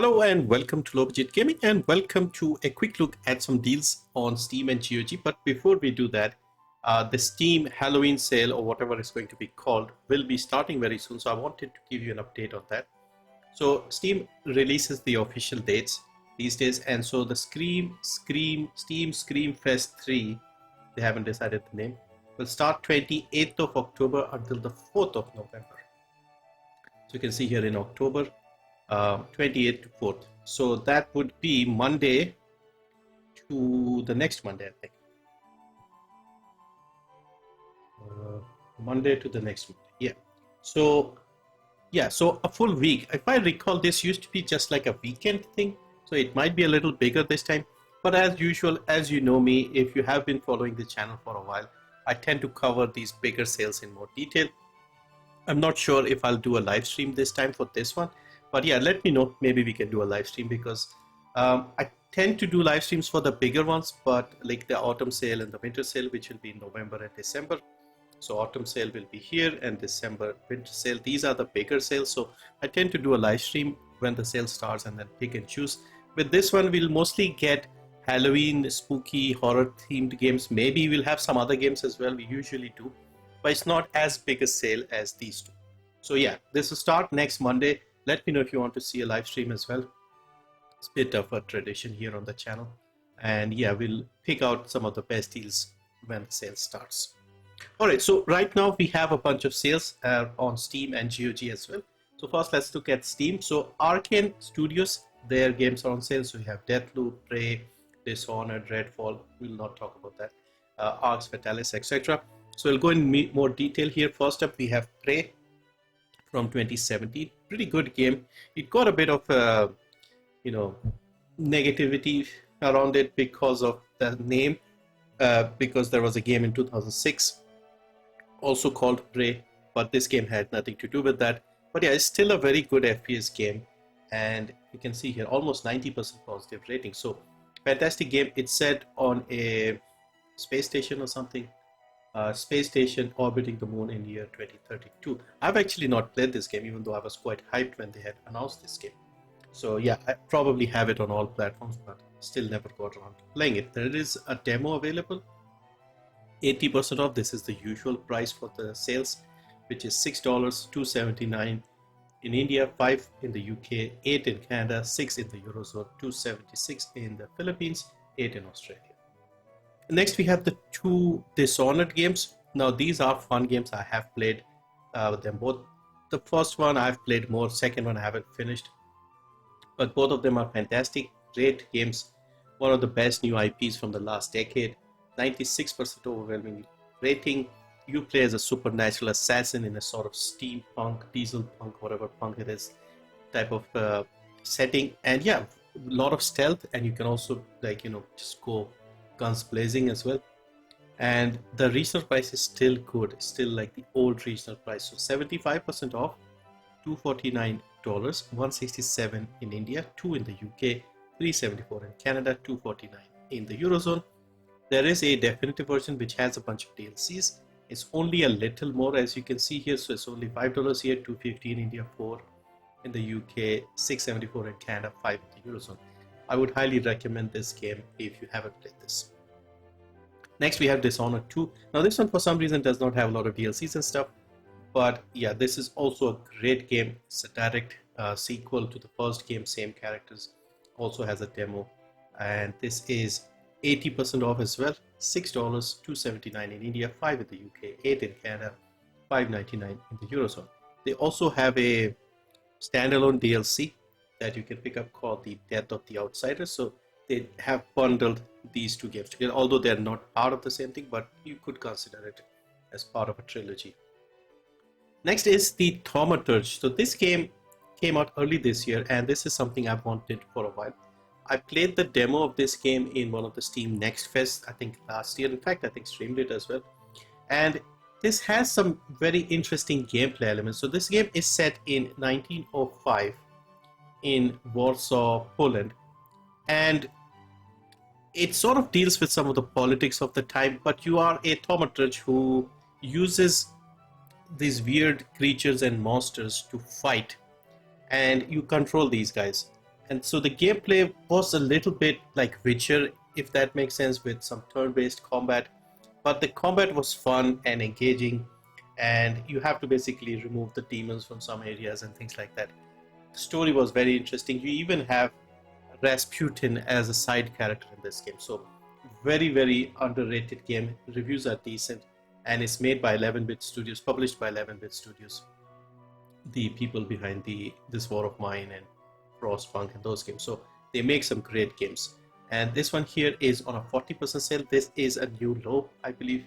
Hello and welcome to Low Budget Gaming, and welcome to a quick look at some deals on Steam and GOG. But before we do that, the Steam Halloween sale, or whatever it's going to be called, will be starting very soon. So I wanted to give you an update on that. So Steam releases the official dates these days, and so the Steam Scream Fest 3, they haven't decided the name, will start 28th of October until the 4th of November. So you can see here in October, 28th to 4th. So that would be Monday to the next Monday, I think. Monday to the next Monday. Yeah. So a full week. If I recall, this used to be just like a weekend thing. So it might be a little bigger this time. But as usual, as you know me, if you have been following the channel for a while, I tend to cover these bigger sales in more detail. I'm not sure if I'll do a live stream this time for this one. But yeah, let me know. Maybe we can do a live stream, because I tend to do live streams for the bigger ones, but like the autumn sale and the winter sale, which will be in November and December. So autumn sale will be here, and December winter sale. These are the bigger sales. So I tend to do a live stream when the sale starts and then pick and choose. With this one, we'll mostly get Halloween, spooky, horror themed games. Maybe we'll have some other games as well. We usually do, but it's not as big a sale as these two. So yeah, this will start next Monday. Let me know if you want to see a live stream as well. It's a bit of a tradition here on the channel. And yeah, we'll pick out some of the best deals when the sale starts. Alright, so right now we have a bunch of sales on Steam and GOG as well. So first, let's look at Steam. So Arkane Studios, their games are on sale. So we have Deathloop, Prey, Dishonored, Redfall. We'll not talk about that. Arx, Fatalis, etc. So we'll go in more detail here. First up, we have Prey from 2017. Pretty good game. It got a bit of negativity around it because of the name, because there was a game in 2006 also called Prey, but this game had nothing to do with that. But yeah, it's still a very good FPS game, and you can see here almost 90% positive rating. So fantastic game. It's set on a space station or something. Space station orbiting the moon in year 2032. I've actually not played this game, even though I was quite hyped when they had announced this game. So yeah, I probably have it on all platforms, but still never got around to playing it. There is a demo available, 80% off. This is the usual price for the sales, which is $6, $2.79 in India, $5 in the UK, $8 in Canada, $6 in the Eurozone, $2.76 in the Philippines, $8 in Australia. Next, we have the two Dishonored games. Now, these are fun games. I have played them both. The first one I've played more, second one I haven't finished. But both of them are fantastic, great games. One of the best new IPs from the last decade. 96% overwhelming rating. You play as a supernatural assassin in a sort of steampunk, diesel punk, whatever punk it is, type of setting. And yeah, a lot of stealth, and you can also just go guns blazing as well. And the regional price is still good, still like the old regional price. So 75% off, $249, $167 in India, $2 in the UK, $374 in Canada, $249 in the Eurozone. There is a definitive version which has a bunch of DLCs. It's only a little more, as you can see here. So it's only $5 here, $250 in India, $4 in the UK, $674 in Canada, $5 in the Eurozone. I would highly recommend this game if you haven't played this. Next, we have Dishonored 2. Now, this one for some reason does not have a lot of DLCs and stuff, but yeah, this is also a great game. It's a direct sequel to the first game, same characters. Also has a demo, and this is 80% off as well. $6, $2.79 in India, $5 in the UK, $8 in Canada, $5.99 in the Eurozone. They also have a standalone DLC that you can pick up called The Death of the Outsider. So they have bundled these two games together, although they're not part of the same thing, but you could consider it as part of a trilogy. Next is the Thaumaturge. So this game came out early this year, and this is something I've wanted for a while. I played the demo of this game in one of the Steam Next Fest, I think last year. In fact, I think streamed it as well. And this has some very interesting gameplay elements. So this game is set in 1905 in Warsaw, Poland, and it sort of deals with some of the politics of the time, but you are a thaumaturge who uses these weird creatures and monsters to fight, and you control these guys. And so the gameplay was a little bit like Witcher, if that makes sense, with some turn-based combat. But the combat was fun and engaging, and you have to basically remove the demons from some areas and things like that. The story was very interesting. You even have Rasputin as a side character in this game. So very underrated game. Reviews are decent, and it's made by 11-bit studios, published by 11-bit studios, the people behind This War of Mine and Frostpunk and those games. So they make some great games. And this one here is on a 40% sale. This is a new low, I believe,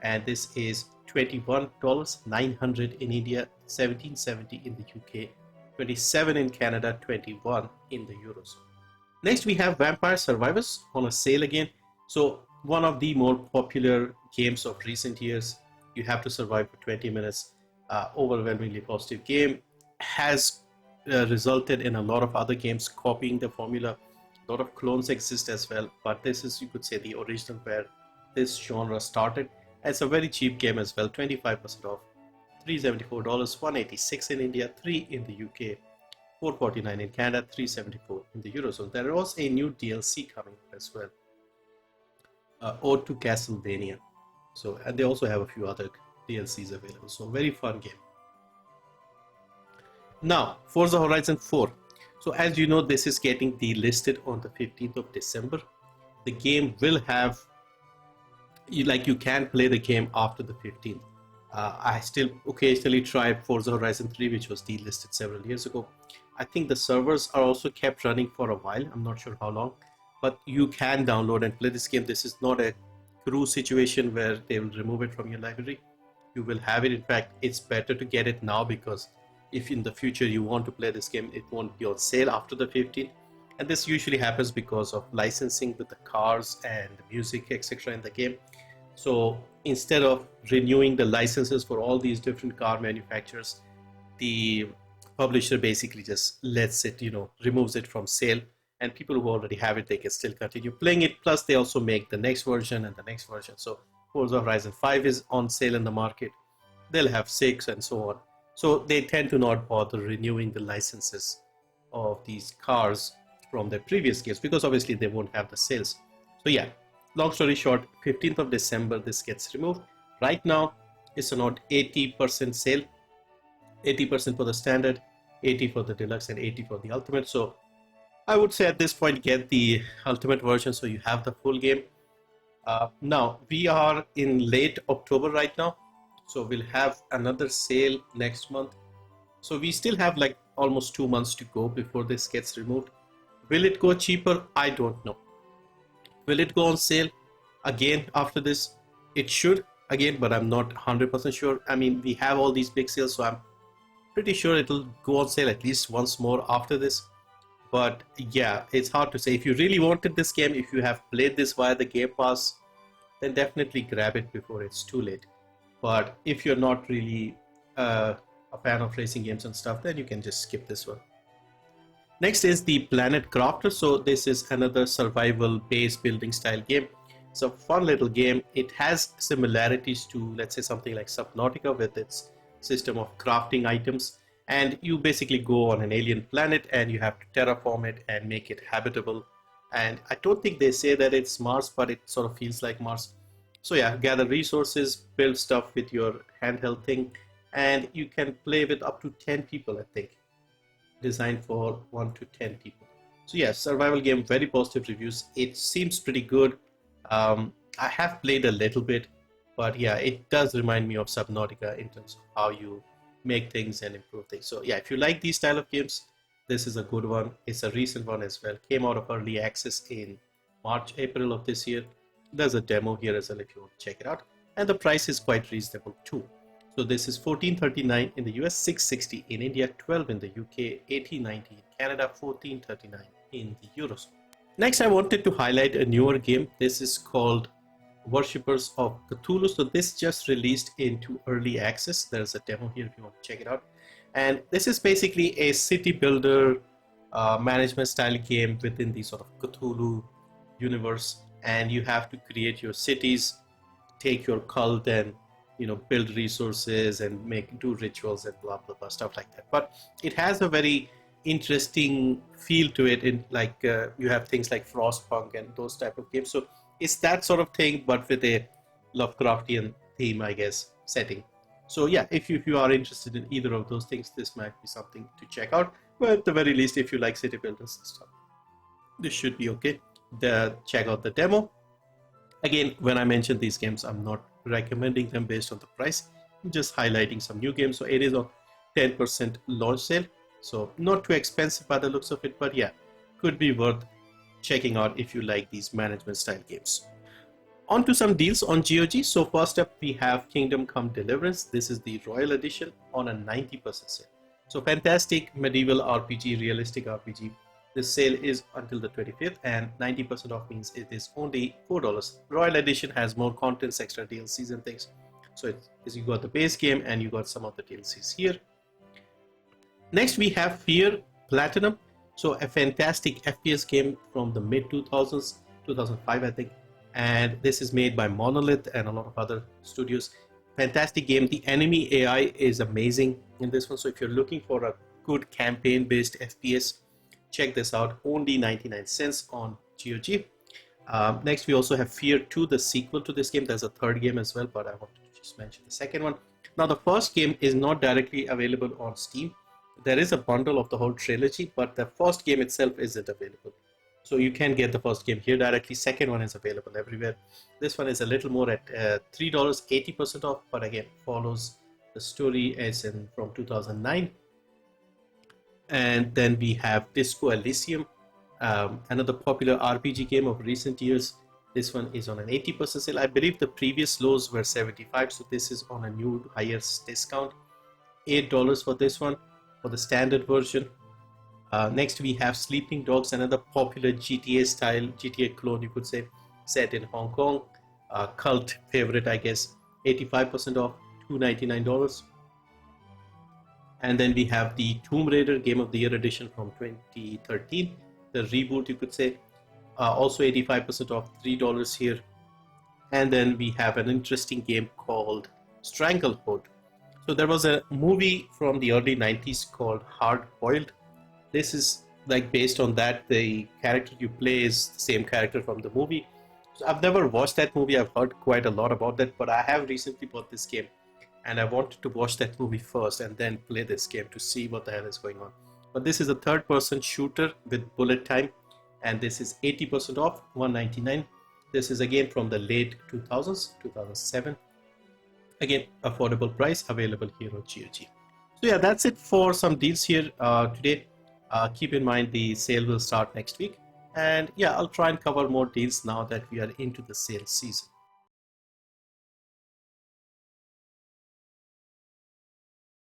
and this is $21, 900 in India, 1770 in the UK, 27 in Canada, 21 in the Euros. Next we have Vampire Survivors on a sale again. So one of the more popular games of recent years. You have to survive for 20 minutes. Overwhelmingly positive game. Has resulted in a lot of other games copying the formula. A lot of clones exist as well, but this is, you could say, the original where this genre started. And it's a very cheap game as well, 25% off, $374, 186 in India, 3 in the UK, 449 in Canada, 374 in the Eurozone. There was a new DLC coming as well, Ode to Castlevania. So, and they also have a few other DLCs available. So very fun game. Now, Forza Horizon 4. So as you know, this is getting delisted on the 15th of December. The game will have, you can play the game after the 15th. I still occasionally try Forza Horizon 3, which was delisted several years ago. I think the servers are also kept running for a while. I'm not sure how long, but you can download and play this game. This is not a crew situation where they will remove it from your library. You will have it. In fact, it's better to get it now, because if in the future you want to play this game, it won't be on sale after the 15th. And this usually happens because of licensing with the cars and the music, etc. in the game. So instead of renewing the licenses for all these different car manufacturers, the publisher basically just lets it, removes it from sale, and people who already have it, they can still continue playing it. Plus they also make the next version and the next version. So Forza Horizon 5 is on sale in the market. They'll have 6 and so on. So they tend to not bother renewing the licenses of these cars from their previous games, because obviously they won't have the sales. So yeah, long story short, 15th of December this gets removed. Right now it's on 80% sale, 80% for the standard, 80 for the deluxe, and 80 for the ultimate. So I would say at this point get the ultimate version so you have the full game. Now we are in late October right now, so we'll have another sale next month. So we still have like almost 2 months to go before this gets removed. Will it go cheaper? I don't know. Will it go on sale again after this? It should again, but I'm not 100% sure. I mean, we have all these big sales, so I'm pretty sure it'll go on sale at least once more after this. But yeah, it's hard to say. If you really wanted this game, if you have played this via the Game Pass, then definitely grab it before it's too late. But if you're not really a fan of racing games and stuff, then you can just skip this one. Next is the Planet Crafter. So this is another survival base building style game. It's a fun little game. It has similarities to, let's say, something like Subnautica with its system of crafting items. And you basically go on an alien planet and you have to terraform it and make it habitable. And I don't think they say that it's Mars, but it sort of feels like Mars. So yeah, gather resources, build stuff with your handheld thing, and you can play with up to 10 people, I think. Designed for 1 to 10 people. So yeah, survival game, very positive reviews. It seems pretty good. I have played a little bit, but yeah, it does remind me of Subnautica in terms of how you make things and improve things. So yeah, if you like these style of games, this is a good one. It's a recent one as well. Came out of early access in March, April of this year. There's a demo here as well if you want to check it out. And the price is quite reasonable too. So this is $14.39 in the US, $6.60 in India, $12 in the UK, $18.90 in Canada, $14.39 in the Euros. Next, I wanted to highlight a newer game. This is called Worshippers of Cthulhu. So this just released into early access. There's a demo here if you want to check it out. And this is basically a city builder management style game within the sort of Cthulhu universe. And you have to create your cities, take your cult, and build resources and do rituals and blah blah blah stuff like that. But it has a very interesting feel to it. In like you have things like Frostpunk and those type of games. So it's that sort of thing, but with a Lovecraftian theme, I guess, setting. So yeah, if you are interested in either of those things, this might be something to check out. But at the very least, if you like city builders and stuff, this should be okay. Check out the demo. Again, when I mention these games, I'm not recommending them based on the price. I'm just highlighting some new games. So it is on 10% launch sale. So not too expensive by the looks of it, but yeah, could be worth checking out if you like these management style games. On to some deals on GOG. So first up, we have Kingdom Come Deliverance. This is the Royal Edition on a 90% sale. So fantastic medieval RPG, realistic RPG. This sale is until the 25th and 90% off means it is only $4. Royal Edition has more contents, extra DLCs and things. So you got the base game and you got some of the DLCs here. Next we have Fear Platinum. So a fantastic FPS game from the mid 2000s, 2005 I think. And this is made by Monolith and a lot of other studios. Fantastic game. The enemy AI is amazing in this one. So if you're looking for a good campaign based FPS, check this out. Only 99 cents on GOG. Next we also have Fear 2, the sequel to this game. There's a third game as well, but I wanted to just mention the second one. Now the first game is not directly available on Steam. There is a bundle of the whole trilogy, but the first game itself isn't available. So you can get the first game here directly. Second one is available everywhere. This one is a little more at $3, 80% off, but again follows the story as in from 2009. And then we have Disco Elysium, another popular RPG game of recent years. This one is on an 80% sale. I believe the previous lows were 75, so this is on a new higher discount. $8 for this one for the standard version. Next we have Sleeping Dogs, another popular GTA style, GTA clone you could say, set in Hong Kong. Cult favorite I guess, 85% off, $299. And then we have the Tomb Raider Game of the Year edition from 2013, the reboot you could say, also 85% off, $3 here. And then we have an interesting game called Stranglehold. So there was a movie from the early 90s called Hard Boiled. This is like based on that. The character you play is the same character from the movie. So I've never watched that movie. I've heard quite a lot about that, but I have recently bought this game and I wanted to watch that movie first and then play this game to see what the hell is going on. But this is a third-person shooter with bullet time, and this is 80% off, $199. This is again from the late 2000s, 2007. Again, affordable price, available here on GOG. So yeah, that's it for some deals here today. Keep in mind the sale will start next week, and yeah, I'll try and cover more deals now that we are into the sale season.